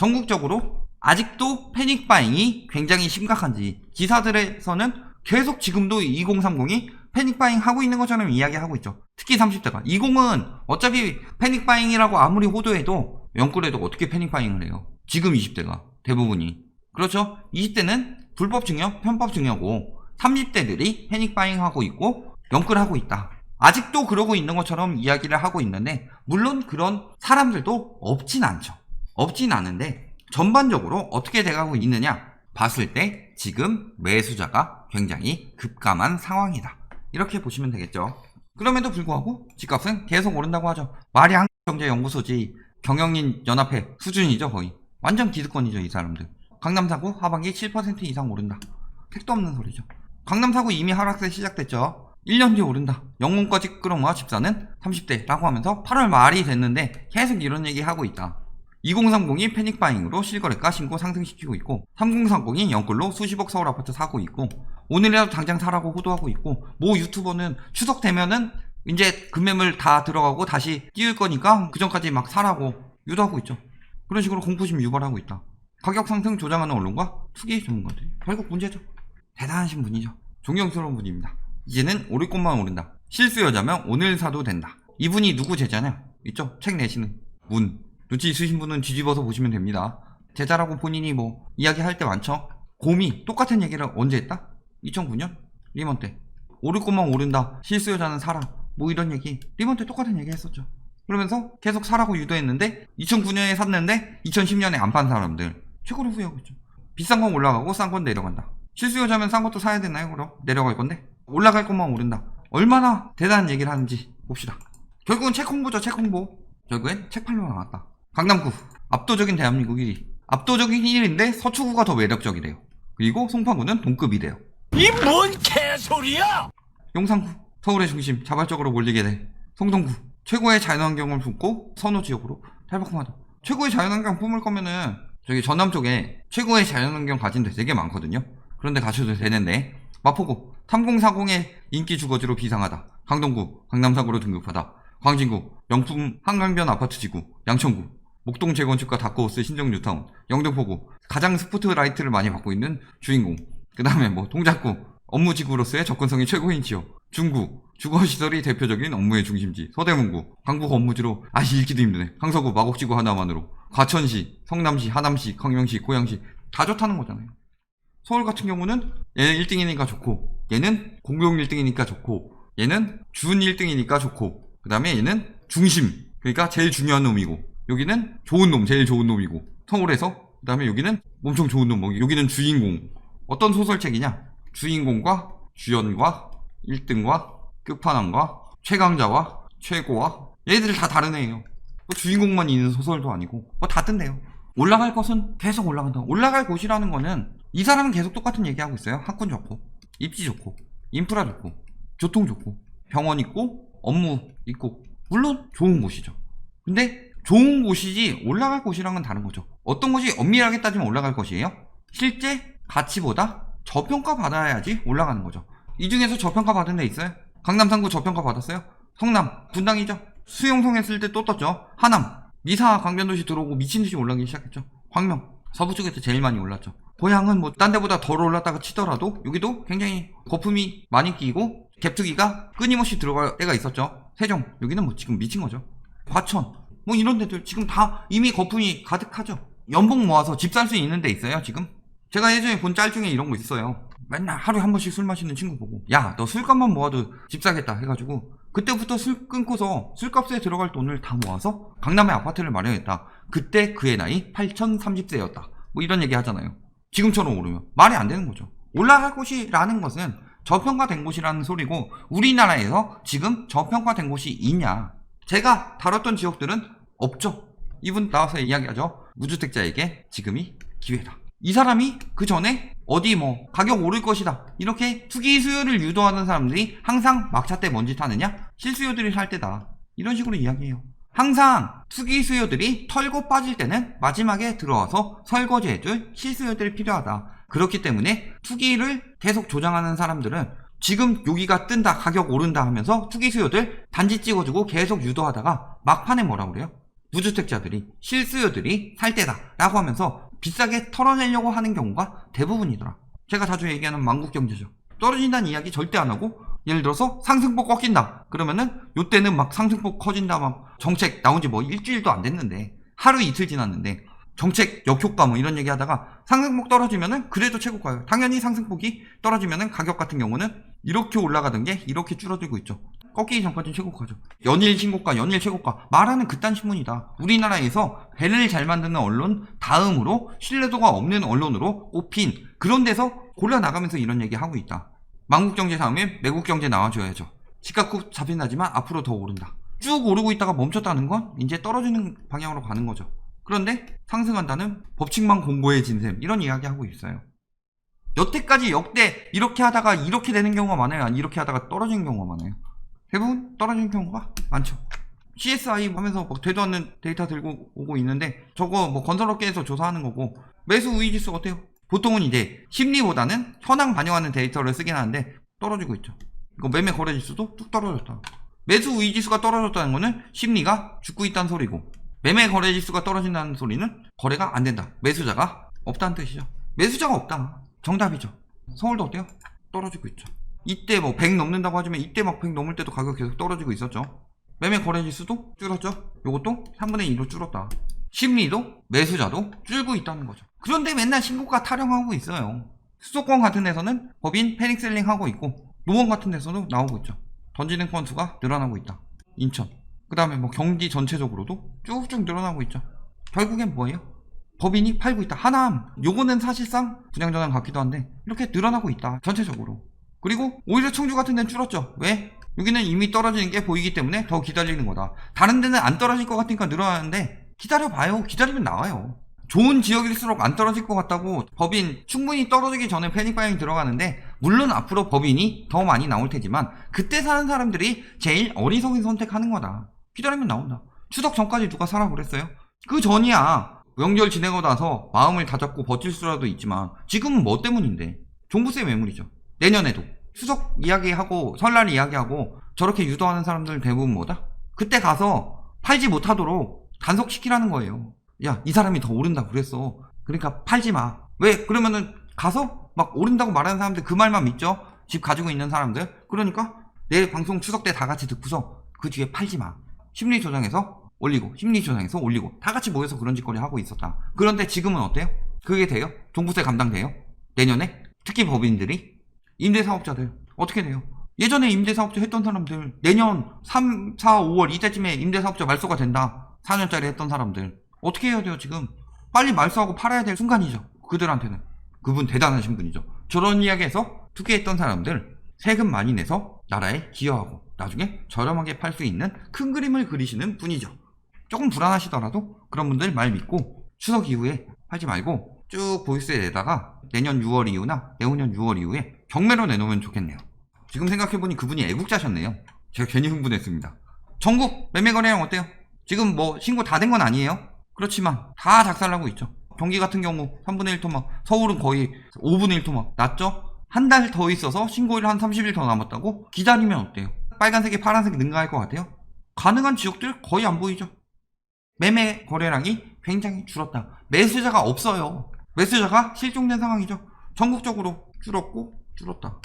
전국적으로 아직도 패닉 바잉이 굉장히 심각한지 기사들에서는 계속 지금도 2030이 패닉 바잉 하고 있는 것처럼 이야기하고 있죠. 특히 30대가. 20은 어차피 패닉 바잉이라고 아무리 호도해도 영끌해도 어떻게 패닉 바잉을 해요. 지금 20대가 대부분이. 그렇죠. 20대는 불법 증여, 편법 증여고 30대들이 패닉 바잉 하고 있고 영끌하고 있다. 아직도 그러고 있는 것처럼 이야기를 하고 있는데 물론 그런 사람들도 없진 않죠. 없진 않은데 전반적으로 어떻게 돼가고 있느냐 봤을 때 지금 매수자가 굉장히 급감한 상황이다. 이렇게 보시면 되겠죠. 그럼에도 불구하고 집값은 계속 오른다고 하죠. 말이 한국경제연구소지 경영인 연합회 수준이죠. 거의 완전 기득권이죠. 이 사람들. 강남사구 하반기 7% 이상 오른다. 택도 없는 소리죠. 강남사구 이미 하락세 시작됐죠. 1년 뒤에 오른다. 영문까지 끌어모아 집사는 30대라고 하면서 8월 말이 됐는데 계속 이런 얘기 하고 있다. 2030이 패닉바잉으로 실거래가 신고 상승시키고 있고 3030이 영끌로 수십억 서울 아파트 사고 있고 오늘이라도 당장 사라고 호도하고 있고 모 유튜버는 추석 되면은 이제 금매물 다 들어가고 다시 띄울 거니까 그 전까지 막 사라고 유도하고 있죠. 그런 식으로 공포심 유발하고 있다. 가격 상승 조장하는 언론과 투기 전문가들이 결국 문제죠. 대단하신 분이죠. 존경스러운 분입니다. 이제는 오를 것만 오른다. 실수요자면 오늘 사도 된다. 이분이 누구 제자냐? 있죠? 책 내시는 문. 눈치 있으신 분은 뒤집어서 보시면 됩니다. 제자라고 본인이 뭐 이야기할 때 많죠. 곰이 똑같은 얘기를 언제 했다? 2009년? 리먼 때. 오를 것만 오른다. 실수요자는 사라. 뭐 이런 얘기. 리먼 때 똑같은 얘기 했었죠. 그러면서 계속 사라고 유도했는데 2009년에 샀는데 2010년에 안 판 사람들 최고로 후회하고 있죠. 비싼 건 올라가고 싼 건 내려간다. 실수요자면 싼 것도 사야 되나요? 그럼 내려갈 건데 올라갈 것만 오른다. 얼마나 대단한 얘기를 하는지 봅시다. 결국은 책 홍보죠. 책 홍보. 결국엔 책 팔로 나왔다. 강남구 압도적인 대한민국 1위. 압도적인 1위인데 서초구가 더 매력적이래요. 그리고 송파구는 동급이래요. 이 뭔 개소리야! 용산구 서울의 중심 자발적으로 몰리게 돼. 성동구 최고의 자연환경을 품고 선호지역으로 탈바꿈하다. 최고의 자연환경 품을 거면은 저기 전남 쪽에 최고의 자연환경 가진 데 되게 많거든요. 그런데 가셔도 되는데. 마포구 3040의 인기 주거지로 비상하다. 강동구 강남사구로 등급하다. 광진구 명품 한강변 아파트 지구. 양천구 목동 재건축과 다크호스 신정 뉴타운. 영등포구 가장 스포트라이트를 많이 받고 있는 주인공. 그 다음에 뭐 동작구 업무지구로서의 접근성이 최고인 지역. 중구 주거시설이 대표적인 업무의 중심지. 서대문구 강북 업무지로 읽기도 힘드네. 강서구 마곡지구 하나만으로. 과천시 성남시 하남시 광명시 고양시 다 좋다는 거잖아요. 서울 같은 경우는 얘는 1등이니까 좋고 얘는 공공 1등이니까 좋고 얘는 준 1등이니까 좋고 그 다음에 얘는 중심 그러니까 제일 중요한 놈이고 여기는 좋은 놈 제일 좋은 놈이고 서울에서 그 다음에 여기는 엄청 좋은 놈 여기는 주인공. 어떤 소설책이냐? 주인공과 주연과 1등과 끝판왕과 최강자와 최고와 얘들 다 다른 애예요. 뭐 주인공만 있는 소설도 아니고 뭐 다 뜬대요. 올라갈 것은 계속 올라간다. 올라갈 곳이라는 거는 이 사람은 계속 똑같은 얘기하고 있어요. 학군 좋고 입지 좋고 인프라 좋고 교통 좋고 병원 있고 업무 있고 물론 좋은 곳이죠. 근데 좋은 곳이지 올라갈 곳이랑은 다른 거죠. 어떤 것이 엄밀하게 따지면 올라갈 것이에요? 실제 가치보다 저평가 받아야지 올라가는 거죠. 이 중에서 저평가 받은 데 있어요? 강남 3구 저평가 받았어요? 성남 분당이죠. 수용성 했을 때 또 떴죠. 하남 미사 강변도시 들어오고 미친듯이 올라가기 시작했죠. 광명 서부 쪽에서 제일 많이 올랐죠. 고향은 뭐 딴 데보다 덜 올랐다가 치더라도 여기도 굉장히 거품이 많이 끼고 갭투기가 끊임없이 들어갈 때가 있었죠. 세종 여기는 뭐 지금 미친 거죠. 과천 뭐 이런 데들 지금 다 이미 거품이 가득하죠. 연봉 모아서 집 살 수 있는 데 있어요. 지금 제가 예전에 본 짤 중에 이런 거 있어요. 맨날 하루에 한 번씩 술 마시는 친구 보고 야 너 술값만 모아도 집 사겠다 해가지고 그때부터 술 끊고서 술값에 들어갈 돈을 다 모아서 강남에 아파트를 마련했다. 그때 그의 나이 8030세였다. 뭐 이런 얘기 하잖아요. 지금처럼 오르면 말이 안 되는 거죠. 올라갈 곳이라는 것은 저평가된 곳이라는 소리고 우리나라에서 지금 저평가된 곳이 있냐? 제가 다뤘던 지역들은 없죠. 이분 나와서 이야기하죠. 무주택자에게 지금이 기회다. 이 사람이 그 전에 어디 뭐 가격 오를 것이다 이렇게 투기 수요를 유도하는 사람들이 항상 막차 때 뭔 짓 하느냐? 실수요들이 살 때다. 이런 식으로 이야기해요. 항상 투기 수요들이 털고 빠질 때는 마지막에 들어와서 설거지해줄 실수요들이 필요하다. 그렇기 때문에 투기를 계속 조장하는 사람들은 지금 여기가 뜬다 가격 오른다 하면서 투기 수요들 단지 찍어주고 계속 유도하다가 막판에 뭐라 그래요? 무주택자들이, 실수요들이 살 때다 라고 하면서 비싸게 털어내려고 하는 경우가 대부분이더라. 제가 자주 얘기하는 망국경제죠. 떨어진다는 이야기 절대 안 하고, 예를 들어서 상승폭 꺾인다 그러면은 요때는 막 상승폭 커진다, 막 정책 나온 지 뭐 일주일도 안 됐는데, 하루 이틀 지났는데 정책 역효과 뭐 이런 얘기 하다가 상승폭 떨어지면은 그래도 최고가요. 당연히 상승폭이 떨어지면은 가격 같은 경우는 이렇게 올라가던 게 이렇게 줄어들고 있죠. 꺾이기 전까지는 최고가죠. 연일 신고가, 연일 최고가 말하는 그딴 신문이다. 우리나라에서 배를 잘 만드는 언론 다음으로 신뢰도가 없는 언론으로 꼽힌 그런 데서 골라나가면서 이런 얘기 하고 있다. 망국경제 다음에 매국경제 나와줘야죠. 집값 잡힌다지만 앞으로 더 오른다. 쭉 오르고 있다가 멈췄다는 건 이제 떨어지는 방향으로 가는 거죠. 그런데 상승한다는 법칙만 공고해진 셈, 이런 이야기 하고 있어요. 여태까지 역대 이렇게 하다가 이렇게 되는 경우가 많아요? 아니 이렇게 하다가 떨어지는 경우가 많아요? 대부분 떨어지는 경우가 많죠. CSI 하면서 막 되도 않는 데이터 들고 오고 있는데 저거 뭐 건설업계에서 조사하는 거고, 매수 우위 지수 어때요? 보통은 이제 심리보다는 현황 반영하는 데이터를 쓰긴 하는데 떨어지고 있죠. 이거 매매 거래 지수도 뚝 떨어졌다. 매수 우위 지수가 떨어졌다는 거는 심리가 죽고 있다는 소리고, 매매 거래 지수가 떨어진다는 소리는 거래가 안 된다, 매수자가 없다는 뜻이죠. 매수자가 없다, 정답이죠. 서울도 어때요? 떨어지고 있죠. 이때 뭐 100 넘는다고 하지만 이때 막 100 넘을 때도 가격 계속 떨어지고 있었죠. 매매 거래 지수도 줄었죠. 요것도 3분의 2로 줄었다. 심리도 매수자도 줄고 있다는 거죠. 그런데 맨날 신고가 타령하고 있어요. 수도권 같은 데서는 법인 패닉셀링 하고 있고, 노원 같은 데서도 나오고 있죠. 던지는 건수가 늘어나고 있다. 인천, 그 다음에 뭐 경기 전체적으로도 쭉쭉 늘어나고 있죠. 결국엔 뭐예요? 법인이 팔고 있다. 하남, 요거는 사실상 분양전환 같기도 한데 이렇게 늘어나고 있다, 전체적으로. 그리고 오히려 청주 같은 데는 줄었죠. 왜? 여기는 이미 떨어지는 게 보이기 때문에 더 기다리는 거다. 다른 데는 안 떨어질 것 같으니까 늘어나는데 기다려봐요. 기다리면 나와요. 좋은 지역일수록 안 떨어질 것 같다고 법인 충분히 떨어지기 전에 패닉 바잉이 들어가는데, 물론 앞으로 법인이 더 많이 나올 테지만 그때 사는 사람들이 제일 어리석은 선택하는 거다. 기다리면 나온다. 추석 전까지 누가 사라 그랬어요? 그 전이야. 명절 지내고 나서 마음을 다잡고 버틸 수라도 있지만 지금은 뭐 때문인데? 종부세 매물이죠. 내년에도 추석 이야기하고 설날 이야기하고 저렇게 유도하는 사람들 대부분 뭐다? 그때 가서 팔지 못하도록 단속시키라는 거예요. 야, 이 사람이 더 오른다고 그랬어. 그러니까 팔지 마. 왜? 그러면은 가서 막 오른다고 말하는 사람들 그 말만 믿죠? 집 가지고 있는 사람들. 그러니까 내 방송 추석 때 다 같이 듣고서 그 뒤에 팔지 마. 심리 조장해서 올리고, 심리 조장해서 올리고, 다 같이 모여서 그런 짓거리 하고 있었다. 그런데 지금은 어때요? 그게 돼요? 종부세 감당돼요? 내년에? 특히 법인들이? 임대사업자들 어떻게 돼요? 예전에 임대사업자 했던 사람들 내년 3, 4, 5월 이때쯤에 임대사업자 말소가 된다. 4년짜리 했던 사람들 어떻게 해야 돼요? 지금 빨리 말소하고 팔아야 될 순간이죠. 그들한테는. 그분 대단하신 분이죠. 저런 이야기에서 투기했던 사람들 세금 많이 내서 나라에 기여하고 나중에 저렴하게 팔 수 있는 큰 그림을 그리시는 분이죠. 조금 불안하시더라도 그런 분들 말 믿고 추석 이후에 팔지 말고 쭉 보유세 내다가 내년 6월 이후나 내후년 6월 이후에 경매로 내놓으면 좋겠네요. 지금 생각해보니 그분이 애국자셨네요. 제가 괜히 흥분했습니다. 전국 매매거래량 어때요? 지금 뭐 신고 다 된 건 아니에요. 그렇지만 다 작살나고 있죠. 경기 같은 경우 3분의 1 토막, 서울은 거의 5분의 1 토막 났죠? 한 달 더 있어서 신고일 한 30일 더 남았다고? 기다리면 어때요? 빨간색이 파란색이 능가할 것 같아요? 가능한 지역들 거의 안 보이죠? 매매 거래량이 굉장히 줄었다. 매수자가 없어요. 매수자가 실종된 상황이죠. 전국적으로 줄었고 줄었다.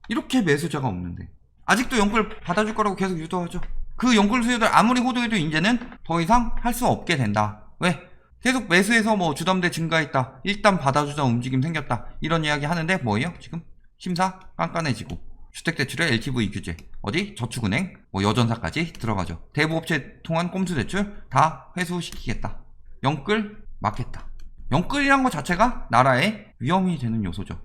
이렇게 매수자가 없는데 아직도 연끌 받아줄 거라고 계속 유도하죠. 그 연끌 수요들 아무리 호도해도 이제는 더 이상 할 수 없게 된다. 왜? 계속 매수해서 뭐 주담대 증가했다, 일단 받아주자 움직임 생겼다, 이런 이야기 하는데 뭐예요? 지금 심사 깐깐해지고 주택대출의 LTV 규제, 어디 저축은행, 뭐 여전사까지 들어가죠. 대부업체 통한 꼼수대출 다 회수시키겠다. 연끌 막겠다. 연끌이란 것 자체가 나라에 위험이 되는 요소죠.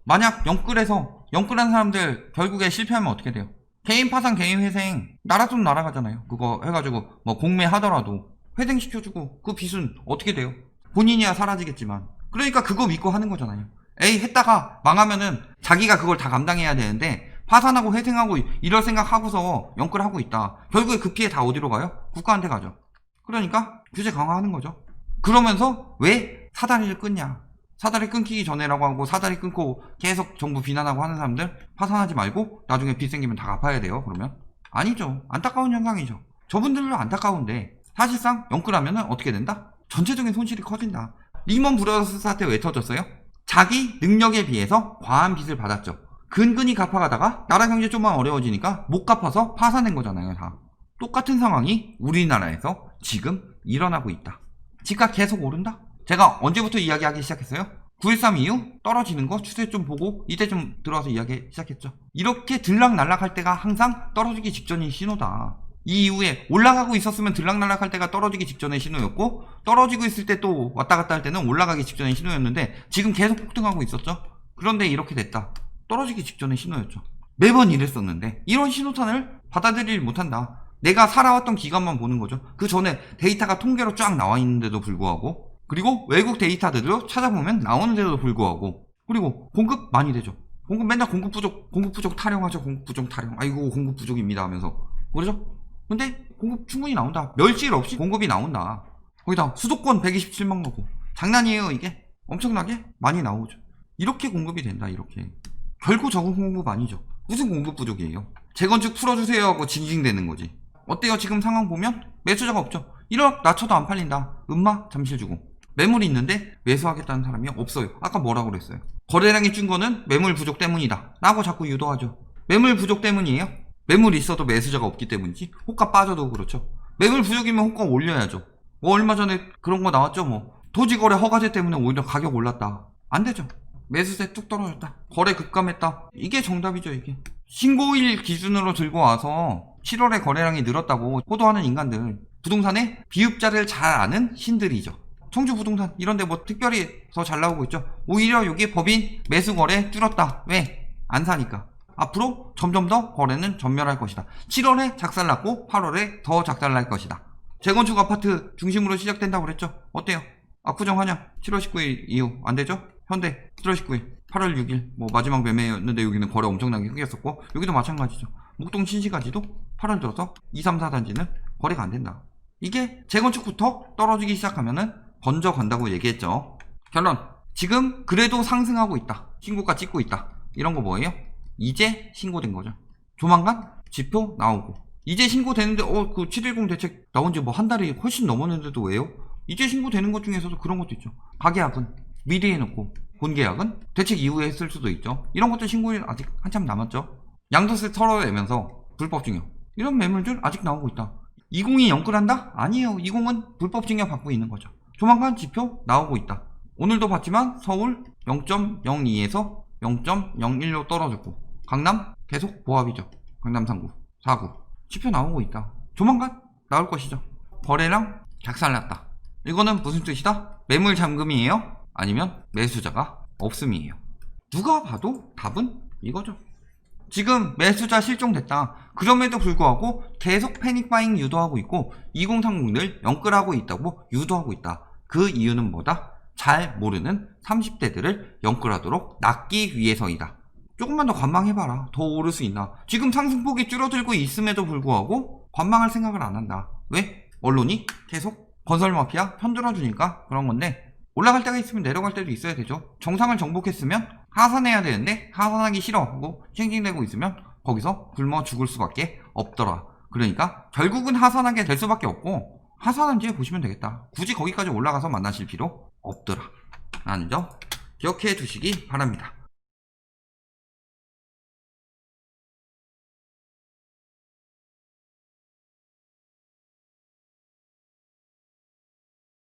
만약 연끌한 사람들 결국에 실패하면 어떻게 돼요? 개인 파산, 개인 회생, 나라 돈 날아가잖아요. 그거 해가지고 뭐 공매하더라도 회생시켜주고 그 빚은 어떻게 돼요? 본인이야 사라지겠지만. 그러니까 그거 믿고 하는 거잖아요. 에이 했다가 망하면은 자기가 그걸 다 감당해야 되는데 파산하고 회생하고 이럴 생각하고서 연끌하고 있다. 결국에 그 피해 다 어디로 가요? 국가한테 가죠. 그러니까 규제 강화하는 거죠. 그러면서 왜 사다리를 끊냐? 사다리 끊기기 전에라고 하고 사다리 끊고 계속 정부 비난하고 하는 사람들 파산하지 말고 나중에 빚 생기면 다 갚아야 돼요. 그러면 아니죠. 안타까운 현상이죠. 저분들도 안타까운데 사실상 영끌하면은 어떻게 된다? 전체적인 손실이 커진다. 리먼 브라더스 사태 왜 터졌어요? 자기 능력에 비해서 과한 빚을 받았죠. 근근히 갚아가다가 나라 경제 좀만 어려워지니까 못 갚아서 파산된 거잖아요. 다 똑같은 상황이 우리나라에서 지금 일어나고 있다. 집값 계속 오른다? 제가 언제부터 이야기하기 시작했어요? 9.13 이후 떨어지는 거 추세 좀 보고 이때 좀 들어와서 이야기 시작했죠. 이렇게 들락날락할 때가 항상 떨어지기 직전인 신호다. 이 이후에 올라가고 있었으면 들락날락할 때가 떨어지기 직전의 신호였고, 떨어지고 있을 때 또 왔다 갔다 할 때는 올라가기 직전의 신호였는데 지금 계속 폭등하고 있었죠. 그런데 이렇게 됐다. 떨어지기 직전의 신호였죠. 매번 이랬었는데 이런 신호탄을 받아들이지 못한다. 내가 살아왔던 기간만 보는 거죠. 그 전에 데이터가 통계로 쫙 나와 있는데도 불구하고, 그리고 외국 데이터들도 찾아보면 나오는데도 불구하고, 그리고 공급 많이 되죠. 공급 맨날 공급 부족 타령하죠. 공급 부족 타령. 아이고 공급 부족입니다 하면서. 그러죠? 근데 공급 충분히 나온다. 멸실 없이 공급이 나온다. 거기다 수도권 127만 거고. 장난이에요 이게? 엄청나게 많이 나오죠. 이렇게 공급이 된다. 이렇게. 결국 적은 공급 아니죠. 무슨 공급 부족이에요? 재건축 풀어주세요 하고 징징대는 거지. 어때요? 지금 상황 보면 매수자가 없죠. 1억 낮춰도 안 팔린다. 음마 잠실 주고. 매물이 있는데 매수하겠다는 사람이 없어요. 아까 뭐라고 그랬어요? 거래량이 준 거는 매물 부족 때문이다 라고 자꾸 유도하죠. 매물 부족 때문이에요? 매물이 있어도 매수자가 없기 때문이지. 호가 빠져도 그렇죠. 매물 부족이면 호가 올려야죠. 뭐 얼마 전에 그런 거 나왔죠. 뭐 토지거래 허가제 때문에 오히려 가격 올랐다. 안 되죠. 매수세 뚝 떨어졌다. 거래 급감했다. 이게 정답이죠. 이게 신고일 기준으로 들고 와서 7월에 거래량이 늘었다고 호도하는 인간들, 부동산의 비읍자를 잘 아는 신들이죠. 청주 부동산 이런데 뭐 특별히 더 잘 나오고 있죠. 오히려 여기 법인 매수 거래 줄었다. 왜? 안 사니까. 앞으로 점점 더 거래는 전멸할 것이다. 7월에 작살났고 8월에 더 작살날 것이다. 재건축 아파트 중심으로 시작된다고 그랬죠. 어때요? 압구정 한양 7월 19일 이후 안 되죠? 현대 7월 19일 8월 6일 뭐 마지막 매매였는데 여기는 거래 엄청나게 크게 했었고, 여기도 마찬가지죠. 목동 신시가지도 8월 들어서 2, 3, 4단지는 거래가 안 된다. 이게 재건축부터 떨어지기 시작하면은 번져 간다고 얘기했죠. 결론. 지금 그래도 상승하고 있다. 신고가 찍고 있다. 이런 거 뭐예요? 이제 신고된 거죠. 조만간 지표 나오고. 이제 신고되는데 그 710 대책 나온 지 뭐 한 달이 훨씬 넘었는데도 왜요? 이제 신고되는 것 중에서도 그런 것도 있죠. 가계약은 미리 해놓고 본계약은 대책 이후에 했을 수도 있죠. 이런 것도 신고일 아직 한참 남았죠. 양도세 털어내면서 불법증여 이런 매물들 아직 나오고 있다. 20이 영끌한다? 아니에요. 20은 불법증여 받고 있는 거죠. 조만간 지표 나오고 있다. 오늘도 봤지만 서울 0.02에서 0.01로 떨어졌고, 강남 계속 보합이죠. 강남 3구, 4구 지표 나오고 있다. 조만간 나올 것이죠. 거래량 작살났다. 이거는 무슨 뜻이다? 매물 잠금이에요? 아니면 매수자가 없음이에요? 누가 봐도 답은 이거죠. 지금 매수자 실종됐다. 그럼에도 불구하고 계속 패닉바잉 유도하고 있고 2030들 영끌하고 있다고 유도하고 있다. 그 이유는 뭐다? 잘 모르는 30대들을 영끌하도록 낚기 위해서이다. 조금만 더 관망해봐라. 더 오를 수 있나? 지금 상승폭이 줄어들고 있음에도 불구하고 관망할 생각을 안 한다. 왜? 언론이 계속 건설마피아 편들어주니까 그런 건데, 올라갈 때가 있으면 내려갈 때도 있어야 되죠. 정상을 정복했으면 하산해야 되는데 하산하기 싫어 하고 찡찡대고 있으면 거기서 굶어 죽을 수밖에 없더라. 그러니까 결국은 하산하게 될 수밖에 없고, 하산한지 보시면 되겠다. 굳이 거기까지 올라가서 만나실 필요 없더라 라는 점 기억해 두시기 바랍니다.